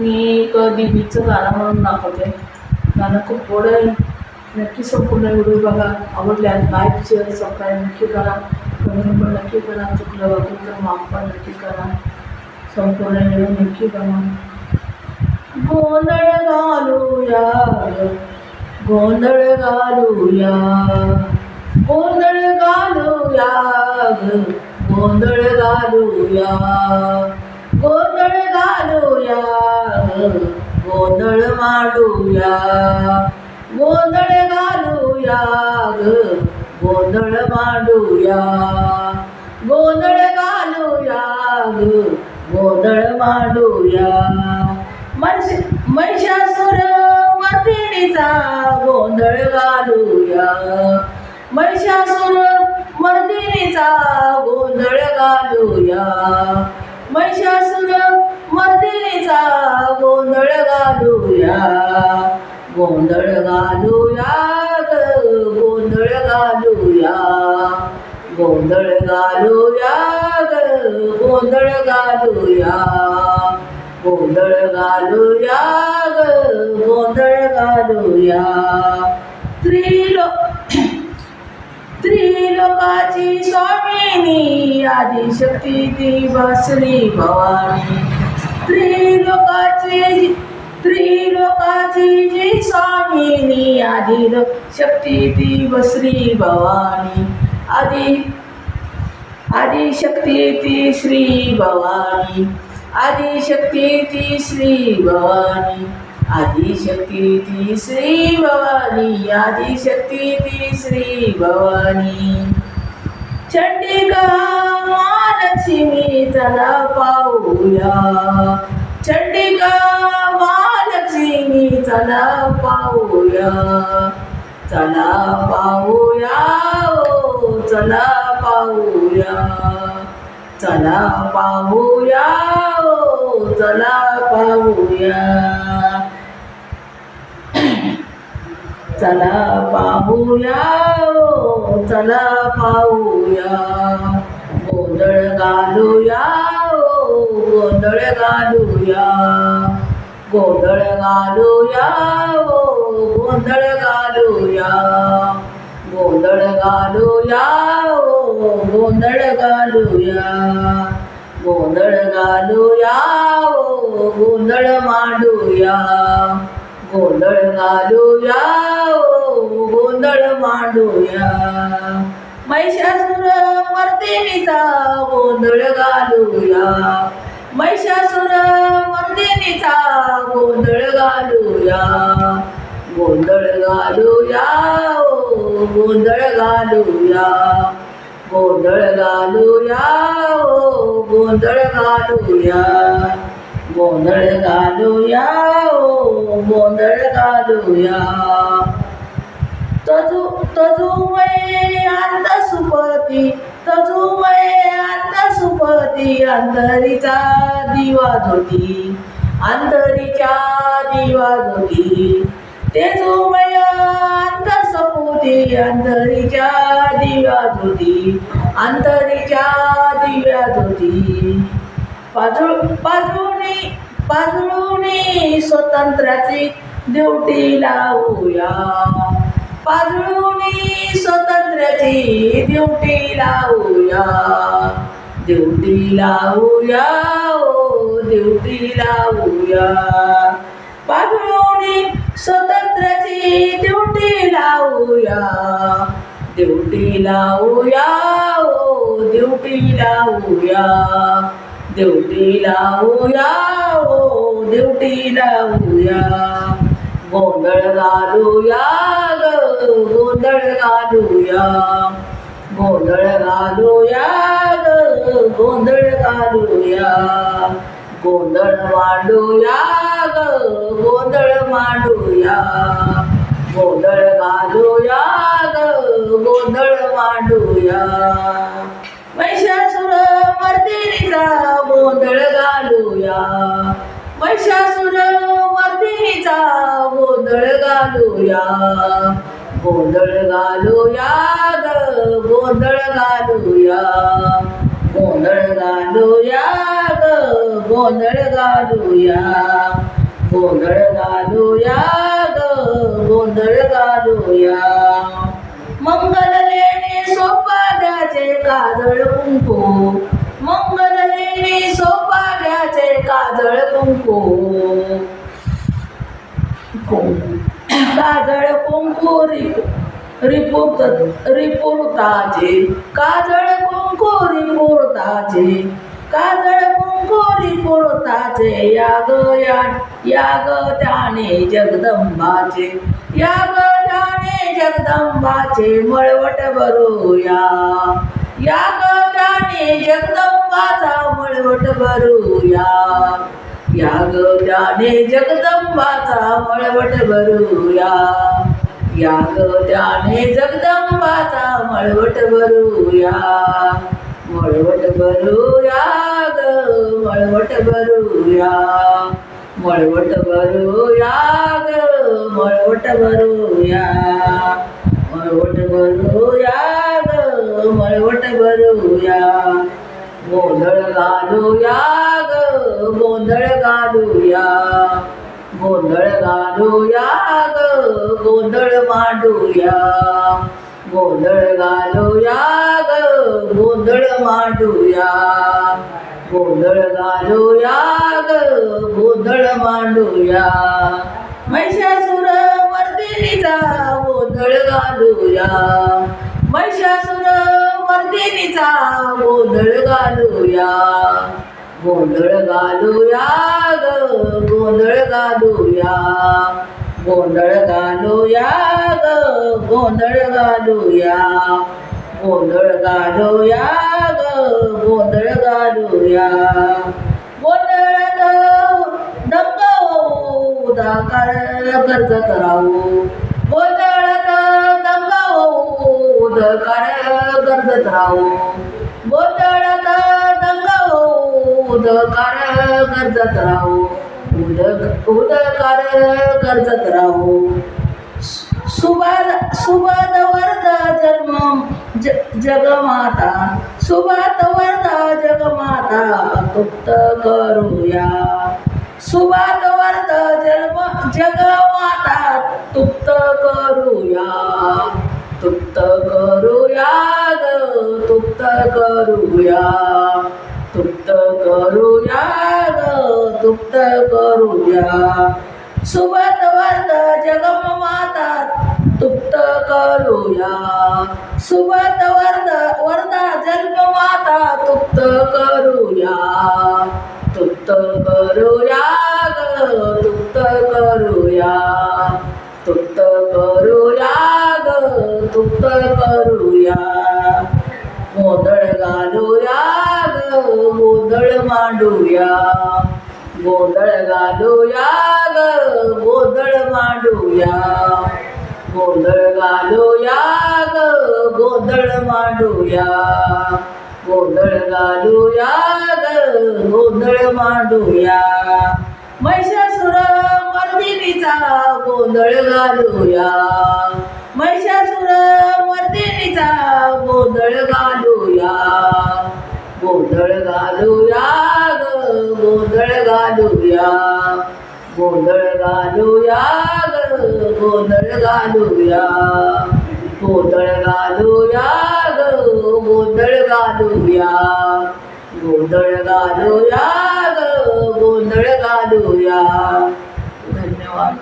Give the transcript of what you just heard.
मी कधी बीचं गाणं म्हणून दाखवते. गाणं खूप गोड आहे. नक्की संपूर्ण व्हिडिओ बघा. आवडल्या लाईक शेअर सबस्क्राईब नक्की करा. कमेंट पण नक्की करा. चुकलं वागलं तर माफ पण नक्की करा. संपूर्ण व्हिडिओ नक्की बघा. गोंधळ घालूया गोंधळ घालूया गोंधळ घालूया गोंधळ घालूया गोंधळ घालूया गोंधळ मांडूया गोंधळ घालूया गोंधळ मांडूया गोंधळ घालूया गोंधळ मांडूया महिषासुर मर्दिनीचा गोंधळ घालूया महिषासुर मर्दिनीचा गोंधळ घालूया महिषासुर मर्दिनीचा गोंधळ घालूया गोंधळ घालूया गोंधळ घालूया गोंधळ घालूया गोंधळ घालूया गोंधळ घालूया गोंधळ घालूया त्रिलोकाची स्वामिनी आदिशक्ती ती बसली भवानी त्रिलोकाची जी स्वामिनी आदिशक्ती ती बसली भवानी आदिशक्ती ती श्री भवानी आदिशक्ती ती श्री भवानी आदिशक्ती ती श्री भवानी आदिशक्ती ती श्री भवानी चंडिका महालक्ष्मी चला पाहूया चंडिका महालक्ष्मी चला पाहूया चला पाहूया ओ चला पाहूया चला पाहूया ओ चला पाहूया चला पाहूया ओ चला पाहूया गोंधळ घालूया ओ गोंधळ घालूया गोंधळ घालूया ओ गोंधळ घालूया गोंधळ घालूया ओ गोंधळ घालूया गोंधळ घालूया ओ गोंधळ मांडूया गोंधळ घालूया ओ गोंधळ मांडूया महिषासुर मर्दिनीचा गोंधळ घालूया महिषासुर मर्दिनीचा गोंधळ घालूया गोंधळ घालूया ओ गोंधळ घालूया गोंधळ घालूया ओ गोंधळ घालूया गोंधळ घालूया ओ गोंधळ घालूया तजुमय अंत सुपती तजुमय अंत सुपती अंतरीचा दिवा ज्योती अंतरीच्या दिवा ज्योती तेजुमय अंत सपुती अंतरीच्या दिव्या ज्योती अंतरीच्या दिव्या ज्योती पाजळूनी स्वतंत्राची ड्युटी लावूया पाजळूनी स्वतंत्राची ड्युटी लावूया ड्युटी लावूया ओ ड्युटी लावूया पाजळूनी स्वतंत्राची ड्युटी लावूया ड्युटी लावूया ओ ड्युटी लावूया ड्युटी लावूया ओ ड्युटी लावूया गोंधळ घालूया गोंधळ घालूया गोंधळ घालूया गोंधळ घालूया गोंधळ मांडूया गोंधळ मांडूया गोंधळ घालूया गोंधळ मांडूया महिषासुर मर्दिनीचा गोंधळ घालूया महिषासुर मर्दिनीचा गोंधळ घालूया गोंधळ घालूया गोंधळ घालूया गोंधळ घालूया गोंधळ घालूया गोंधळ घालूया ग गोंधळ घालूया. मंगल लेणे सौभाग्याचे काजळ कुंकू, मंगल लेणे सौभाग्याचे काजळ कुंकू. काजळ कुंकू रिपुरताचे, काजळ कुंकू रिपुरताचे, काजळ कुंकू रिपुरताचे. या ग त्याने जगदंबाचे, या ग त्याने जगदंबाचे मळवट भरूया. या ग त्याने जगदंबाचा मळवट भरूया. या ग त्याने जगदंबाचा मळवट भरूया. या ग त्याने जगदंबाचा मळवट भरूया. मळवट भरूया ग मळवट भरूया. मळवट भरूया ग मळवट भरूया. मळवट भरूया ग मळवट भरूया. गोंधळ घालूया ग गोंधळ घालूया. गोंधळ घालूया ग गोंधळ मांडूया. गोंधळ घालूया ग गोंधळ मांडूया. गोंधळ घालूया ग गोंधळ मांडूया. महिषासुर मर्दिनीचा गोंधळ घालूया. महिषासुर मर्दिनीचा गोंधळ घालूया. गोंधळ घालूया ग गोंधळ घालूया. गोंधळ घालूया ग गोंधळ घालूया. गोंधळ घालूया ग गोंधळ घालूया. गोंधळात दंग होऊ उदाकार गरजत राहू. गोंधळात दंग होऊ उदाकार गरजत राहू. गोंधळात दंग होऊ उदाकार गरजत राहू. उदकार गरजत राहू. सुबाद वरदा जन्म जगमाता. सुबाद वरदा जगमाता तुप्त करूया. सुबाद वरदा जगमाता तुप्त करूया. तुप्त करूया ग तुप्त करूया. तुप्त करूया ग तुप्त करूया. सुबत वरद जगमाता तुप्त करूया. सुबत वरदा जन्ममाता तुप्त करूया. तुप्त करूया ग तुप्त करूया. तुप्त करूया ग तुप्त करूया. गोंधळ घालूया ग गोंधळ मांडूया. गोंधळ घालूया ग गोंधळ मांडूया. गोंधळ घालूया ग गोंधळ मांडूया. गोंधळ घालूया ग गोंधळ मांडूया. महिषासुर मर्दिनीचा गोंधळ घालूया. महिषासुर मर्दिनीचा गोंधळ घालूया. गोंधळ घालूया ग गोंधळ घालूया. गोंधळ घालूया ग गोंधळ घालूया. गोंधळ घालूया ग गोंधळ घालूया. गोंधळ घालूया ग गोंधळ घालूया. धन्यवाद.